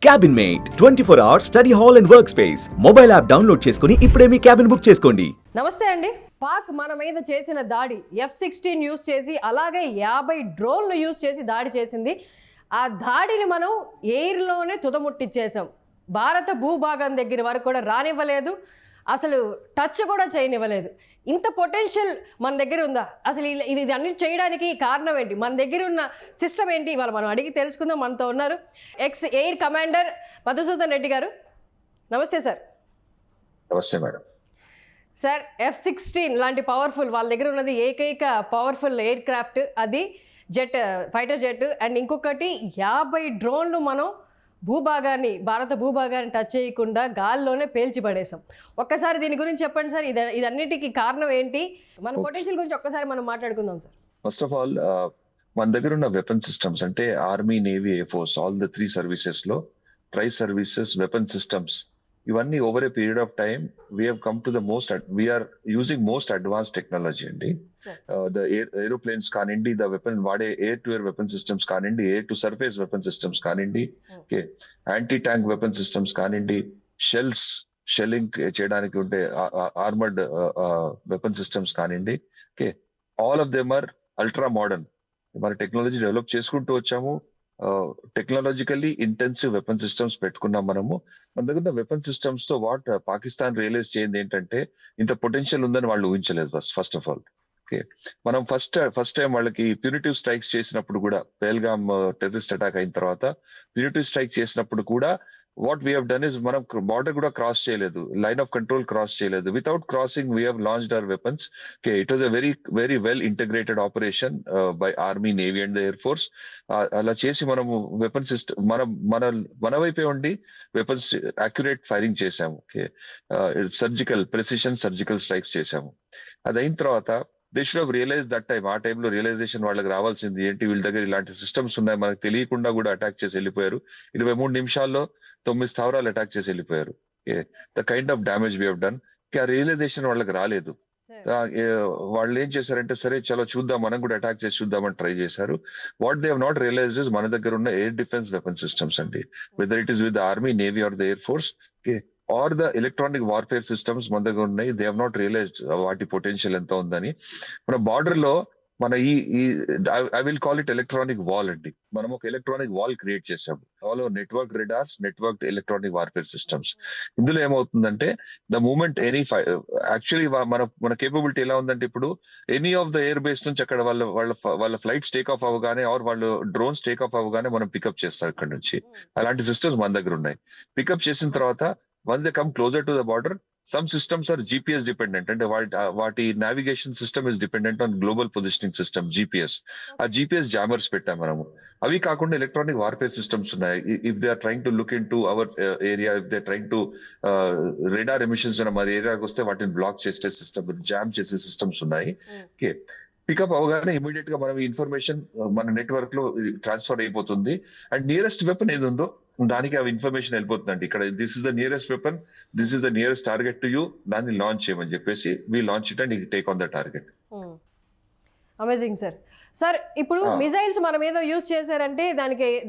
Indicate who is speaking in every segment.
Speaker 1: Cabin mate 24 hours study hall and work space mobile app download చేసుకుని ఇప్పుడే మీ cabin book చేసుకోండి.
Speaker 2: నమస్తే అండి. పాక్ మన మీద చేసిన దాడి F-16 యూజ్ చేసి అలాగే 50 డ్రోన్లు యూజ్ చేసి దాడి చేసింది. ఆ దాడిని మనం ఎయిర్లోనే తుదముట్టించేసాం. భారత భూభాగం దగ్గర వరకు కూడా రానివ్వలేదు, అసలు టచ్ కూడా చేయనివ్వలేదు. ఇంత పొటెన్షియల్ మన దగ్గర ఉందా? అసలు ఇది అన్ని చేయడానికి కారణం ఏంటి? మన దగ్గర ఉన్న సిస్టమ్ ఏంటి? ఇవాళ మనం అడిగి తెలుసుకుందాం. మనతో ఉన్నారు X air commander Madhusudan Reddy గారు. నమస్తే సార్.
Speaker 3: నమస్తే మేడం.
Speaker 2: సార్, F-16 లాంటి పవర్ఫుల్, వాళ్ళ దగ్గర ఉన్నది ఏకైక పవర్ఫుల్ ఎయిర్ క్రాఫ్ట్, అది జెట్, ఫైటర్ జెట్. అండ్ ఇంకొకటి 50 డ్రోన్లు మనం భారత భూభాగాన్ని టచ్ చేయకుండా గాల్లోనే పేల్చి పడేసాం. ఒక్కసారి దీని గురించి చెప్పండి సార్. ఇదన్నిటికీ కారణం ఏంటి? మన పొటెన్షియల్ గురించి ఒక్కసారి మనం మాట్లాడుకుందాం సార్.
Speaker 3: ఫస్ట్ ఆఫ్ ఆల్, మన దగ్గర ఉన్న వెపన్ సిస్టమ్స్ అంటే army, navy, air force, all the 3 services లో ట్రై సర్వీసెస్ వెపన్ సిస్టమ్స్ ఇవన్నీ over a period of time we are come to the we are using most advance technology అండి. The aeroplanes కానివ్వండి, the weapon వాడే air to air weapon systems కానివ్వండి, air to surface weapon systems కానివ్వండి, okay, anti tank weapon systems కానివ్వండి, shelling చేయడానికి ఉంటే armoured weapon systems కానివ్వండి, okay, all of them are ultra modern. మన టెక్నాలజీ డెవలప్ చేసుకుంటూ వచ్చాము. టెక్నాలజికల్లీ ఇంటెన్సివ్ వెపన్ సిస్టమ్స్ పెట్టుకున్నాం మనము. మన దగ్గర వెపన్ సిస్టమ్స్ తో వాట్ పాకిస్తాన్ రియలైజ్ చేయింది ఏంటంటే ఇంత పొటెన్షియల్ ఉందని వాళ్ళు ఊహించలేదు. ఫస్ట్ ఆఫ్ ఆల్, ఓకే, మనం ఫస్ట్ టైం వాళ్ళకి ప్యూనిటివ్ స్ట్రైక్స్ చేసినప్పుడు కూడా, పెహల్గామ్ టెర్రరిస్ట్ అటాక్ అయిన తర్వాత ప్యూనిటివ్ స్ట్రైక్ చేసినప్పుడు కూడా what we have done is, మనం బార్డర్ కూడా క్రాస్ చేయలేదు, లైన్ ఆఫ్ కంట్రోల్ క్రాస్ చేయలేదు. Without crossing we have launched our weapons. Okay, it was a very well integrated operation by army, navy and the air force. అలా చేసి మనము weapon system మన వైపే ఉండి వెపన్స్ అక్యురేట్ ఫైరింగ్ చేశాము. Okay, precision surgical strikes చేశాము. అది అయిన తర్వాత they should have realise that time. ఆ టైంలో రియలైజేషన్ వాళ్ళకి రావాల్సింది ఏంటి, వీళ్ళ దగ్గర ఇలాంటి సిస్టమ్స్ ఉన్నాయి, మనకు తెలియకుండా కూడా అటాక్ చేసి వెళ్ళిపోయారు. 23 నిమిషాల్లో 9 స్థావరాలు అటాక్ చేసి వెళ్ళిపోయారు. The kind of damage we have done. ఆ రియలైజేషన్ వాళ్ళకి రాలేదు. వాళ్ళు ఏం చేశారంటే, సరే చలో చూద్దాం, మనం కూడా అటాక్ చేసి చూద్దామని ట్రై చేశారు. What they have not realized is మన దగ్గర ఉన్న ఎయిర్ డిఫెన్స్ వెపన్ సిస్టమ్స్ అండి, whether it is with the army, navy or the air force, or the electronic warfare systems మన దగ్గర ఉన్నాయి. దే హావ్ నాట్ రియలైజ్డ్ వాటి potential ఎంత ఉందని. మన బార్డర్ లో మన I will call it electronic wall అండి. మనం ఒక ఎలక్ట్రానిక్ వాల్ క్రియేట్ చేసాము. All network radars, network electronic warfare systems. ఇందులో ఏమవుతుందంటే, ద మూమెంట్ యాక్చువల్లీ మన కేపబిలిటీ ఎలా ఉందంటే, ఇప్పుడు any of the air base నుంచి అక్కడ వాళ్ళ ఫ్లైట్స్ టేక్ ఆఫ్ అవ్వగానే, ఆర్ వాళ్ళు డ్రోన్స్ టేక్ ఆఫ్ అవ్వగానే మనం పికప్ చేస్తాం ఇక్కడ నుంచి. అలాంటి సిస్టమ్స్ మన దగ్గర ఉన్నాయి. పికప్ చేసిన తర్వాత once they come closer to the border, some systems are GPS dependent, and వాటి navigation system is dependent on global positioning system, GPS. ఆ GPS jammers పెట్టాం మనము. అవి కాకుండా ఎలక్ట్రానిక్ వార్ఫేర్ సిస్టమ్స్ ఉన్నాయి. If they are trying to look in to our area, if they trying to radar emissions మన ఏరియాకి వస్తే వాటిని బ్లాక్ చేసే సిస్టమ్, జామ్ చేసే సిస్టమ్స్ ఉన్నాయి. ఓకే, పికప్ అవగానే ఇమీడియట్ గా మనం ఇన్ఫర్మేషన్ మన నెట్వర్క్ లో ట్రాన్స్ఫర్ అయిపోతుంది. అండ్ నియరెస్ట్ వెపన్ ఏది ఉందో దానికి ఆ ఇన్ఫర్మేషన్ వెళ్ళిపోతుందండి. ఇక్కడ this is the nearest weapon, this is the nearest target to you, దాన్ని లాంచ్ చేయమని చెప్పేసి we launch it and take on the target.
Speaker 2: Amazing sir. Sir, ఇప్పుడు మిజైల్స్ మన మీద యూజ్ చేశారంటే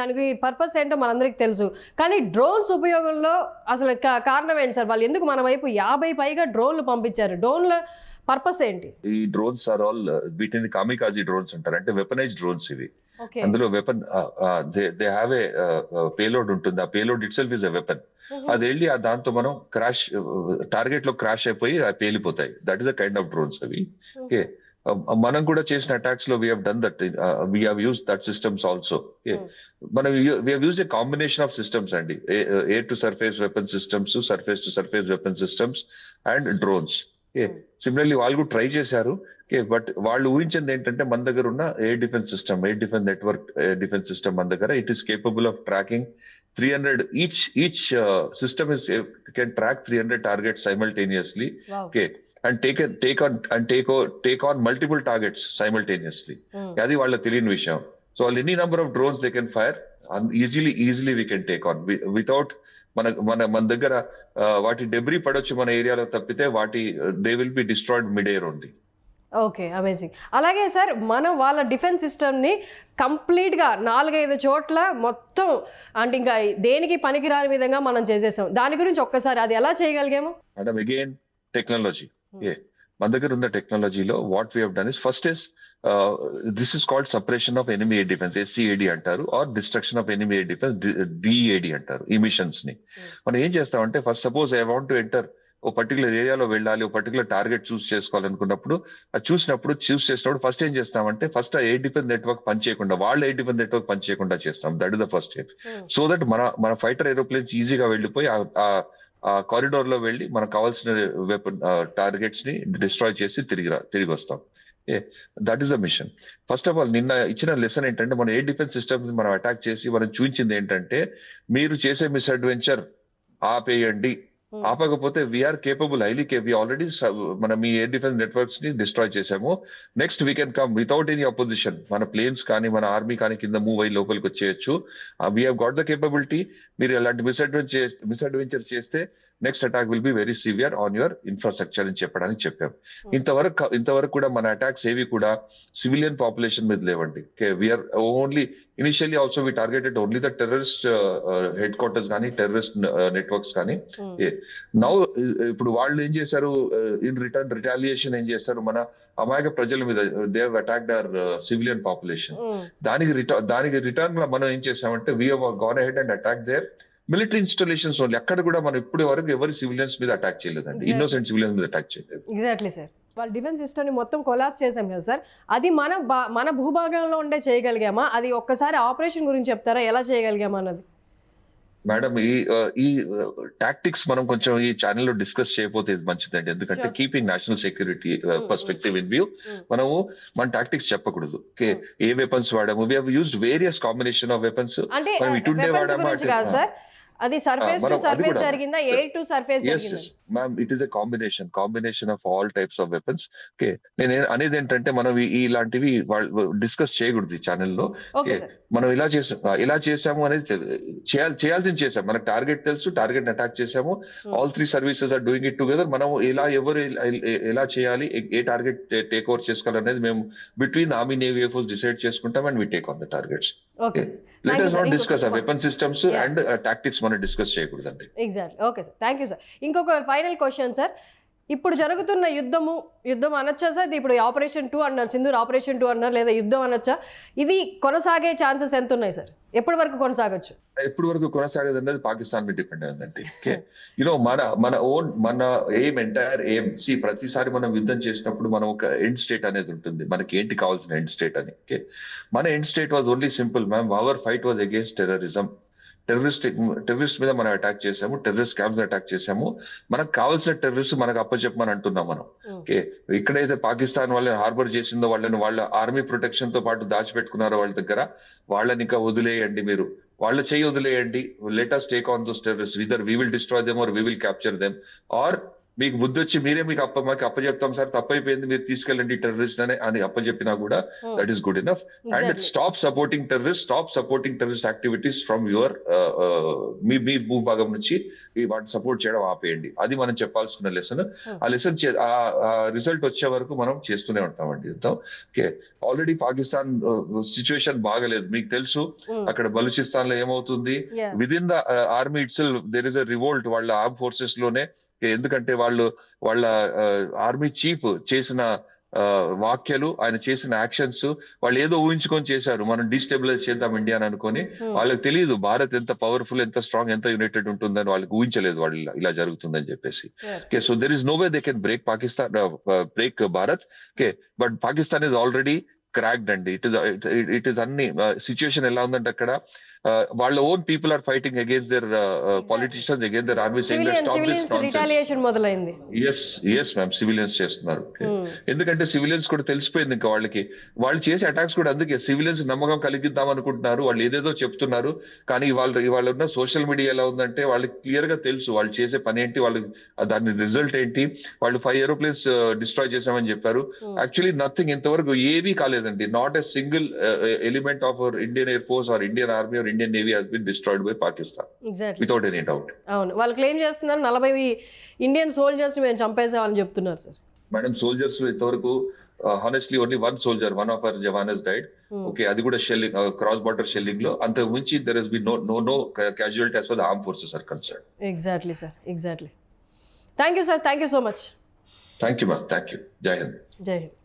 Speaker 2: దానికి పర్పస్ ఏంటో మనందరికి తెలుసు, కానీ డ్రోన్స్ ఉపయోగంలో అసలు కారణం ఏంటి సార్? వాళ్ళు ఎందుకు మన వైపు 50 పైగా డ్రోన్లు పంపించారు? డ్రోన్ల పర్పస్ ఏంటి?
Speaker 3: ఈ డ్రోన్స్ ఆర్ ఆల్ వీటిని కామికాజీ డ్రోన్స్ అంటారు, అంటే వెపనైజ్ డ్రోన్స్ ఇవి. అందులో weapon they have a payload ఉంటుంది. ఆ payload itself is a weapon. అది వెళ్ళి దాంతో మనం టార్గెట్ లో క్రాష్ అయిపోయి పేలిపోతాయి. That is a kind of drones అవి. ఓకే, మనం కూడా చేసిన అటాక్స్ లో we have done that, we have used that systems also. మనం we have used a combination of systems అండి, air to surface weapon systems, surface to surface weapon systems and drones. Similarly వాళ్ళు కూడా try చేశారు. But వాళ్ళు ఊహించింది ఏంటంటే, మన దగ్గర ఉన్న air defence system, air defence network defence system మన దగ్గర, it is capable of tracking 300 each system can track 300 targets simultaneously. Okay, and take on multiple targets simultaneously. అది వాళ్ళకి తెలియని విషయం. So any number of drones they can fire and easily we can take on without మన దగ్గర వాటి debris పడొచ్చు మన ఏరియాలో, తప్పితే వాటి they will be destroyed mid air only.
Speaker 2: Okay, amazing. అలాగే సార్, మనం వాళ్ళ డిఫెన్స్ సిస్టమ్ని కంప్లీట్గా 4-5 చోట్ల మొత్తం అంటే ఇంకా దేనికి పనికిరాని విధంగా మనం చేసేసాం. దాని గురించి ఒక్కసారి అది ఎలా చేయగలిగాము?
Speaker 3: Madam again technology. మన దగ్గర ఉన్న టెక్నాలజీలో what we done is first is this is called suppression of enemy air defence, SCAD అంటారు, or destruction of enemy air defence, DEAD అంటారు. ఈ మిషన్స్ ని మనం ఏం చేస్తామంటే, first suppose I want to enter ఓ పర్టికులర్ ఏరియాలో వెళ్ళాలి, ఓ పర్టికులర్ టార్గెట్ చూస్ చేసుకోవాలనుకున్నప్పుడు, అది చూస్ చేసినప్పుడు ఫస్ట్ ఏం చేస్తామంటే, ఫస్ట్ ఆ ఎయిర్ డిఫెన్స్ నెట్వర్క్ పనిచేయకుండా, వాళ్ళ ఎయిర్ డిఫెన్స్ నెట్వర్క్ పనిచేయకుండా చేస్తాం. That is the first step. So that మన ఫైటర్ ఏరోప్లేన్స్ ఈజీగా వెళ్ళిపోయి ఆ కారిడోర్ లో వెళ్ళి మనకు కావాల్సిన వెపన్ టార్గెట్స్ ని డిస్ట్రాయ్ చేసి తిరిగి వస్తాం. That is the mission. First of all నిన్న ఇచ్చిన లెసన్ ఏంటంటే, మన ఎయిర్ డిఫెన్స్ సిస్టమ్ మనం అటాక్ చేసి మనం చూపించింది ఏంటంటే, మీరు చేసే మిస్అడ్వెంచర్ ఆపేయండి. ఆపకపోతే వీఆర్ కేపబుల్, హైలీ ఆల్రెడీ మనం ఈ ఎయిర్ డిఫెన్స్ నెట్వర్క్స్ ని డిస్ట్రాయ్ చేసాము. Next we can come without any opposition. మన ప్లేన్స్ కానీ మన ఆర్మీ కానీ కింద మూవ్ అయ్యి లోపలికి వచ్చేయచ్చు. We have got the capability. మీరు ఎలాంటి మిస్అడ్వెంచర్ చేస్తే next attack will be very severe on your infrastructure అని చెప్పాం. ఇంతవరకు కూడా మన అటాక్స్ ఏవి కూడా సివిలియన్ పాపులేషన్ మీద లేవండి. We're only initially also we targeted only the terrorist headquarters కానీ టెర్రరిస్ట్ నెట్వర్క్స్ కానీ. నౌ ఇప్పుడు వాళ్ళు ఏం చేశారు, ఇన్ రిటర్న్ రిటాలియేషన్ ఏం చేస్తారు, మన అమాయక ప్రజల మీద they have attacked our civilian population. దానికి రిటర్న్ లో మనం ఏం చేసామంటే, we have gone ahead and attack their military installations only. అక్కడ కూడా మనం ఇప్పటి వరకు ఎవరి సివిలియన్స్ మీద అటాక్ చేయలేదండి, ఇన్నోసెంట్ సివిలియన్స్ మీద అటాక్ చేయలేదు.
Speaker 2: Exactly sir. వాళ్ళ డిఫెన్స్ సిస్టమ్ని మొత్తం కొలాప్స్ చేసాం కదా సార్, అది మన భూభాగంలో ఉండే చేయగలిగామా? అది ఒక్కసారి ఆపరేషన్ గురించి చెప్తారా, ఎలా చేయగలిగామా అన్నది?
Speaker 3: మేడం ఈ టాక్టిక్స్ మనం కొంచెం ఈ ఛానల్లో డిస్కస్ చేయకపోతే మంచిదండి. ఎందుకంటే keeping national security perspective in view, మనము మన టాక్టిక్స్ చెప్పకూడదు. ఏ వెపన్స్ వాడాము, we have used various combination of weapons.
Speaker 2: అంటే వెపన్స్ కాదు సార్, అది సర్ఫేస్ టు సర్ఫేస్ జరిగిందా, ఎయిర్ టు సర్ఫేస్ జరిగిందా?
Speaker 3: Ma'am it is a combination of all types of weapons. Okay, నేను అనేది ఏంటంటే, మనం ఇలాంటివి డిస్కస్ చేయకూడదు ఈ ఛానల్లో. మనం ఇలా చేసాము అనేది చేయాల్సింది చేసాం. మనకు టార్గెట్ తెలుసు, టార్గెట్ అటాక్ చేసాము. All 3 services are doing it together. మనం ఎలా చేయాలి, ఏ టార్గెట్ టేక్ ఓవర్ చేసుకోవాలి అనేది మేము between army, navy, air force decide చేసుకుంటాం and we take on the targets. Let us not discuss our weapon systems and tactics మనం discuss చేయకూడదండి.
Speaker 2: Exactly. Okay sir, thank you sir. ఇంకొక final question sir, ఇప్పుడు జరుగుతున్న యుద్ధం అనొచ్చా sir? ఇప్పుడు operation 2 అన్నారు, సింధూర్ ఆపరేషన్ 2 అన్నారు, లేదా యుద్ధం అనొచ్చా? ఇది కొనసాగే ఛాన్సెస్ ఎంత ఉన్నాయి సార్? ఎప్పటి వరకు కొనసాగొచ్చు?
Speaker 3: ఎప్పటి వరకు కొనసాగేది అనేది పాకిస్తాన్ మీద డిపెండ్ అయిందండి. మన ఎంటైర్ ఎయిమ్ ప్రతిసారి మనం యుద్ధం చేసినప్పుడు మనం ఒక ఎండ్ స్టేట్ అనేది ఉంటుంది. మనకి ఏంటి కావాల్సిన ఎండ్ స్టేట్ అని. మన end state was only simple ma'am, our fight was against terrorism. Terrorist మీద మనం అటాక్ చేసాము, టెర్రరిస్ట్ క్యాంప్స్ అటాక్ చేసాము. మనకు కావాల్సిన టెర్రరిస్ట్ మనకు అప్పచెప్పమని అంటున్నాం మనం. ఎక్కడైతే పాకిస్తాన్ వాళ్ళని హార్బర్ చేసిందో, వాళ్ళ ఆర్మీ ప్రొటెక్షన్ తో పాటు దాచిపెట్టుకున్నారో వాళ్ళ దగ్గర, వాళ్ళని ఇంకా వదిలేయండి, మీరు వాళ్ళ చేయి వదిలేయండి. Let us take on those terrorist, either we will destroy them or we will capture them, or మీకు బుద్ధి వచ్చి మీరే మాకు అప్పచెప్తాం సార్, తప్పైపోయింది, మీరు తీసుకెళ్ళండి టెర్రరిస్ట్ అని అప్పచెప్పినా కూడా that is good enough. And stop supporting terrorist activities from your మీ భూభాగం నుంచి వాటిని సపోర్ట్ చేయడం ఆపేయండి. అది మనం చెప్పాల్సిన లెసన్. ఆ లెసన్ రిజల్ట్ వచ్చే వరకు మనం చేస్తూనే ఉంటామండి. ఓకే, ఆల్రెడీ పాకిస్తాన్ సిచ్యువేషన్ బాగలేదు, మీకు తెలుసు. అక్కడ బలూచిస్తాన్ లో ఏమవుతుంది, within the army itself there is a revolt వాళ్ళ ఆర్మ్ ఫోర్సెస్ లోనే. ఎందుకంటే వాళ్ళ ఆర్మీ చీఫ్ చేసిన వాక్యాలు, ఆయన చేసిన యాక్షన్స్, వాళ్ళు ఏదో ఊహించుకొని చేశారు, మనం డిస్టెబిలైజ్ చేద్దాం ఇండియా అని అనుకొని. వాళ్ళకి తెలియదు భారత్ ఎంత పవర్ఫుల్, ఎంత స్ట్రాంగ్, ఎంత యునైటెడ్ ఉంటుందని వాళ్ళకి ఊహించలేదు వాళ్ళు ఇలా జరుగుతుందని చెప్పేసి. Okay, so there is no way they can break Bharat. Okay, but Pakistan is already cracked అండి. ఇట్ ఇస్ అన్ని సిచ్యుయేషన్ ఎలా ఉందంటే, అక్కడ వాళ్ళ own people are fighting against their politicians, against their army, saying that stop this
Speaker 2: retaliation మొదలైంది.
Speaker 3: yes ma'am, civilians చేస్తున్నారు. ఎందుకంటే civilians కూడా తెలిసిపోయింది ఇంకా వాళ్ళకి, వాళ్ళు చేసే అటాక్స్ కూడా అందుకే సివిలియన్స్ నమ్మకం కలిగిద్దాం అనుకుంటున్నారు. వాళ్ళు ఏదేదో చెప్తున్నారు, కానీ ఇవాళ ఉన్న సోషల్ మీడియా ఎలా ఉందంటే, వాళ్ళకి క్లియర్ గా తెలుసు వాళ్ళు చేసే పని ఏంటి, వాళ్ళు దాని రిజల్ట్ ఏంటి. వాళ్ళు 5 ఏరోప్లేన్స్ డిస్ట్రాయ్ చేశామని చెప్పారు. యాక్చువల్లీ నథింగ్, ఇంతవరకు ఏవీ కాలేదండి. Not a single element of our Indian air force or Indian army or Indian navy has been destroyed by Pakistan.
Speaker 2: Exactly.
Speaker 3: Without any doubt.
Speaker 2: అవును, వాళ్ళు క్లెయిమ్ చేస్తున్నారు 40 ఇండియన్ సోల్జర్స్ మేము చంపేసామని చెప్తున్నారు సార్.
Speaker 3: మేడం సోల్జర్స్ ఇంతవరకు honestly only one of our jawan has died. Okay, అది కూడా shelling, cross border shelling లో. అంతకు మించి there has been no casualty as far the arm forces are concern.
Speaker 2: Exactly sir, exactly. Thank you sir, thank you so much.
Speaker 3: Thank you ma'am, thank you. జై హింద్.
Speaker 2: జై హింద్.